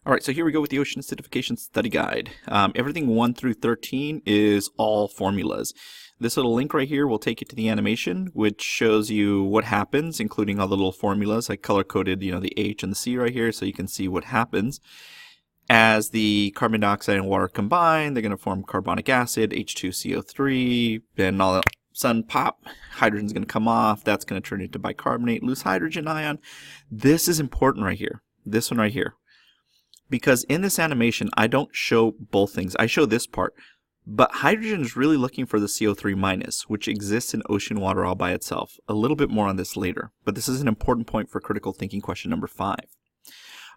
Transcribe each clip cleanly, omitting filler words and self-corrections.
All right, so here we go with the Ocean Acidification Study Guide. Everything 1 through 13 is all formulas. This little link right here will take you to the animation, which shows you what happens, including all the little formulas. I color-coded, the H and the C right here, so you can see what happens. As the carbon dioxide and water combine, they're going to form carbonic acid, H2CO3, then all of a sudden, pop, hydrogen's going to come off. That's going to turn into bicarbonate, loose hydrogen ion. This is important right here, this one right here. Because in this animation, I don't show both things. I show this part. But hydrogen is really looking for the CO3 minus, which exists in ocean water all by itself. A little bit more on this later. But this is an important point for critical thinking question number 5.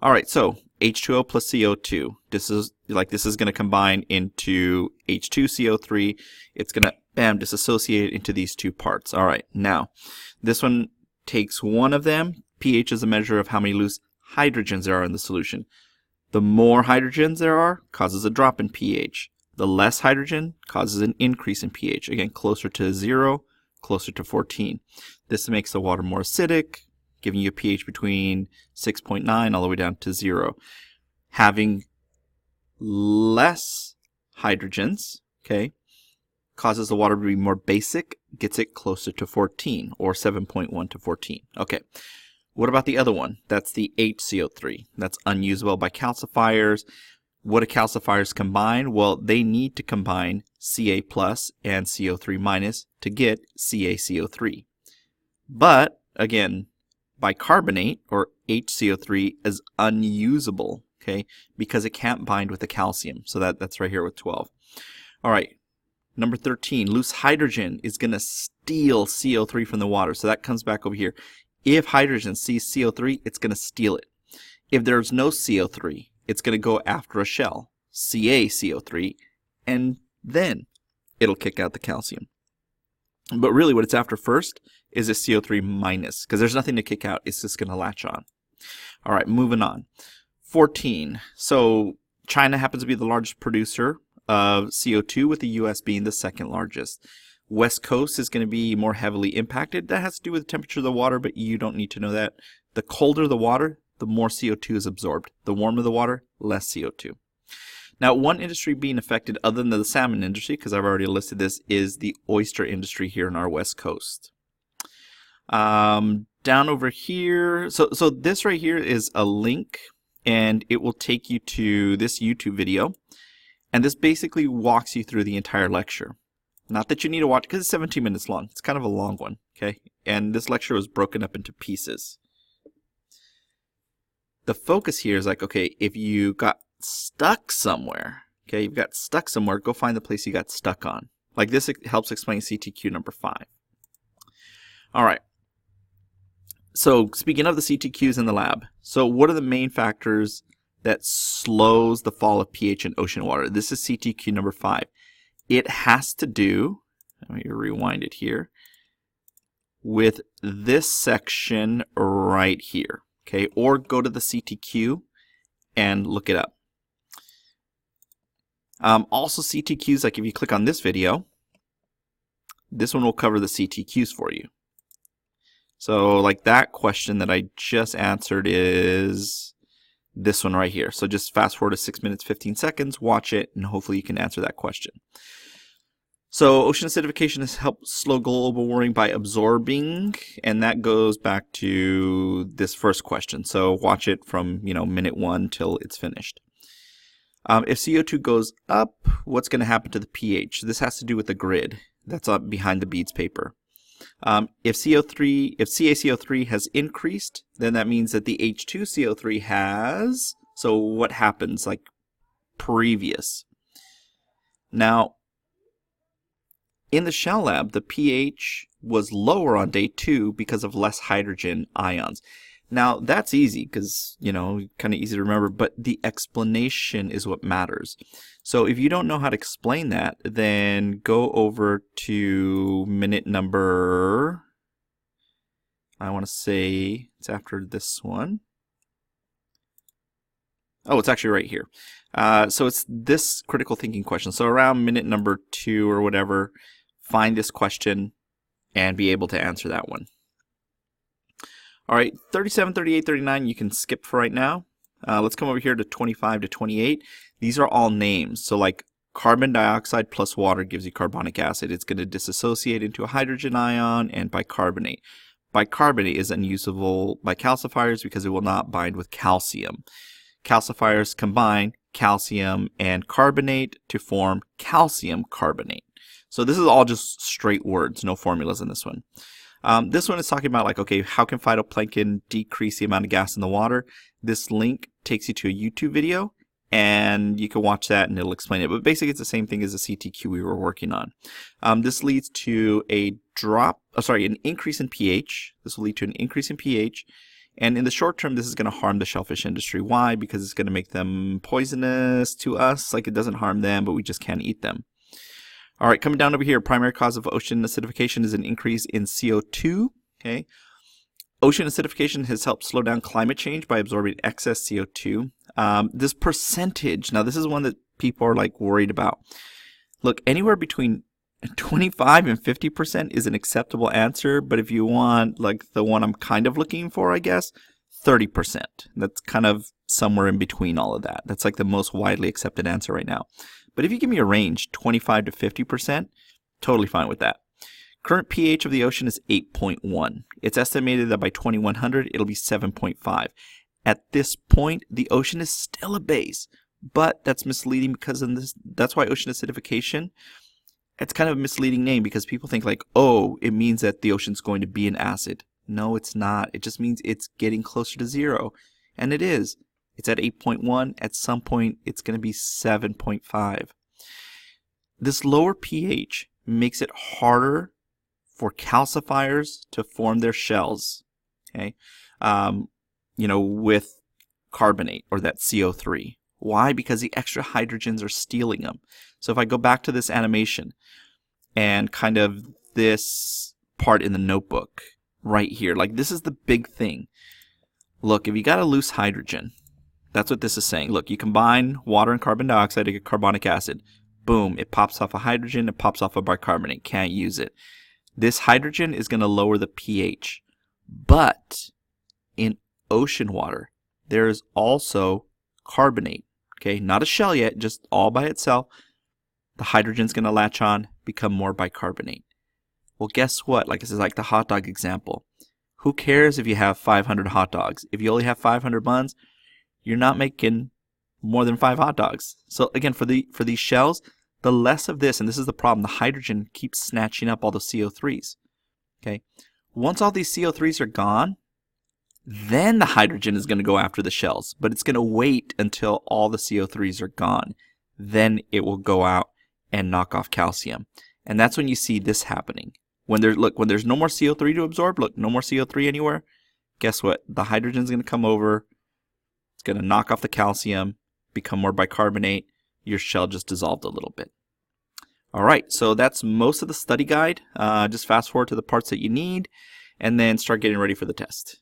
All right, so H2O plus CO2. This is going to combine into H2CO3. It's going to, bam, dissociate into these two parts. All right, now, this one takes one of them. pH is a measure of how many loose hydrogens there are in the solution. The more hydrogens there are, causes a drop in pH. The less hydrogen causes an increase in pH. Again, closer to 0, closer to 14. This makes the water more acidic, giving you a pH between 6.9 all the way down to 0. Having less hydrogens, okay, causes the water to be more basic, gets it closer to 14, or 7.1 to 14. Okay. What about the other one? That's the HCO3. That's unusable by calcifiers. What do calcifiers combine? Well, they need to combine Ca plus and CO3 minus to get CaCO3. But, again, bicarbonate, or HCO3, is unusable, okay, because it can't bind with the calcium. So that's right here with 12. All right, number 13, loose hydrogen is going to steal CO3 from the water. So that comes back over here. If hydrogen sees CO3, it's going to steal it. If there's no CO3, it's going to go after a shell, CaCO3, and then it'll kick out the calcium. But really what it's after first is a CO3 minus, because there's nothing to kick out. It's just going to latch on. All right, moving on. 14. So China happens to be the largest producer of CO2, with the U.S. being the second largest. West Coast is going to be more heavily impacted. That has to do with the temperature of the water, but you don't need to know that. The colder the water, the more CO2 is absorbed. The warmer the water, less CO2. Now, one industry being affected other than the salmon industry, because I've already listed this, is the oyster industry here on our West Coast. Down over here, so this right here is a link, and it will take you to this YouTube video. And this basically walks you through the entire lecture. Not that you need to watch, because it's 17 minutes long. It's kind of a long one, okay? And this lecture was broken up into pieces. The focus here is like, okay, if you got stuck somewhere, okay, you've got stuck somewhere, go find the place you got stuck on. Like this helps explain CTQ number 5. All right. So speaking of the CTQs in the lab, so what are the main factors that slows the fall of pH in ocean water? This is CTQ number 5. It has to do, let me rewind it here, with this section right here, okay? Or go to the CTQ and look it up. Also CTQs, like if you click on this video, this one will cover the CTQs for you. So like that question that I just answered is this one right here. So just fast forward to 6 minutes, 15 seconds, watch it, and hopefully you can answer that question. So ocean acidification has helped slow global warming by absorbing, and that goes back to this first question. So watch it from, minute 1 till it's finished. If CO2 goes up, what's going to happen to the pH? This has to do with the grid that's up behind the beads paper. If CaCO3 has increased, then that means that the H2CO3 has. So what happens, like previous? Now, in the shell lab, the pH was lower on day 2 because of less hydrogen ions. Now, that's easy because, kind of easy to remember, but the explanation is what matters. So if you don't know how to explain that, then go over to minute number, I want to say it's after this one. Oh, it's actually right here. So it's this critical thinking question. So around minute number 2 or whatever, find this question and be able to answer that one. All right, 37, 38, 39, you can skip for right now. Let's come over here to 25 to 28. These are all names. So like carbon dioxide plus water gives you carbonic acid. It's going to dissociate into a hydrogen ion and bicarbonate. Bicarbonate is unusable by calcifiers because it will not bind with calcium. Calcifiers combine calcium and carbonate to form calcium carbonate. So this is all just straight words, no formulas in this one. This one is talking about like, okay, how can phytoplankton decrease the amount of gas in the water? This link takes you to a YouTube video, and you can watch that and it'll explain it. But basically it's the same thing as the CTQ we were working on. This leads to an increase in pH. This will lead to an increase in pH. And in the short term, this is going to harm the shellfish industry. Why? Because it's going to make them poisonous to us. Like, it doesn't harm them, but we just can't eat them. All right, coming down over here, primary cause of ocean acidification is an increase in CO2. Okay, ocean acidification has helped slow down climate change by absorbing excess CO2. This percentage, now this is one that people are like worried about. Look, anywhere between 25 and 50% is an acceptable answer, but if you want like the one I'm kind of looking for, I guess, 30%. That's kind of somewhere in between all of that. That's like the most widely accepted answer right now. But if you give me a range, 25 to 50%, totally fine with that. Current pH of the ocean is 8.1. It's estimated that by 2100 it'll be 7.5. At this point, the ocean is still a base, but that's misleading because that's why ocean acidification, it's kind of a misleading name because people think like, oh, it means that the ocean's going to be an acid. No, it's not. It just means it's getting closer to zero. And it is. It's at 8.1. At some point, it's going to be 7.5. This lower pH makes it harder for calcifiers to form their shells, okay? With carbonate or that CO3. Why? Because the extra hydrogens are stealing them. So if I go back to this animation and kind of this part in the notebook right here, like this is the big thing. Look, if you got a loose hydrogen, that's what this is saying. Look, you combine water and carbon dioxide to get carbonic acid. Boom, it pops off a hydrogen, it pops off a bicarbonate. Can't use it. This hydrogen is going to lower the pH. But in ocean water, there is also carbonate. Okay, not a shell yet, just all by itself. The hydrogen's going to latch on, become more bicarbonate. Well, guess what? Like this is like the hot dog example. Who cares if you have 500 hot dogs? If you only have 500 buns, you're not making more than 5 hot dogs. So again, for these shells, the less of this, and this is the problem, the hydrogen keeps snatching up all the CO3s. Okay, once all these CO3s are gone, then the hydrogen is going to go after the shells, but it's going to wait until all the CO3s are gone. Then it will go out and knock off calcium. And that's when you see this happening. When there's no more CO3 to absorb, look, no more CO3 anywhere. Guess what? The hydrogen's going to come over. It's going to knock off the calcium, become more bicarbonate. Your shell just dissolved a little bit. All right, so that's most of the study guide. Just fast forward to the parts that you need and then start getting ready for the test.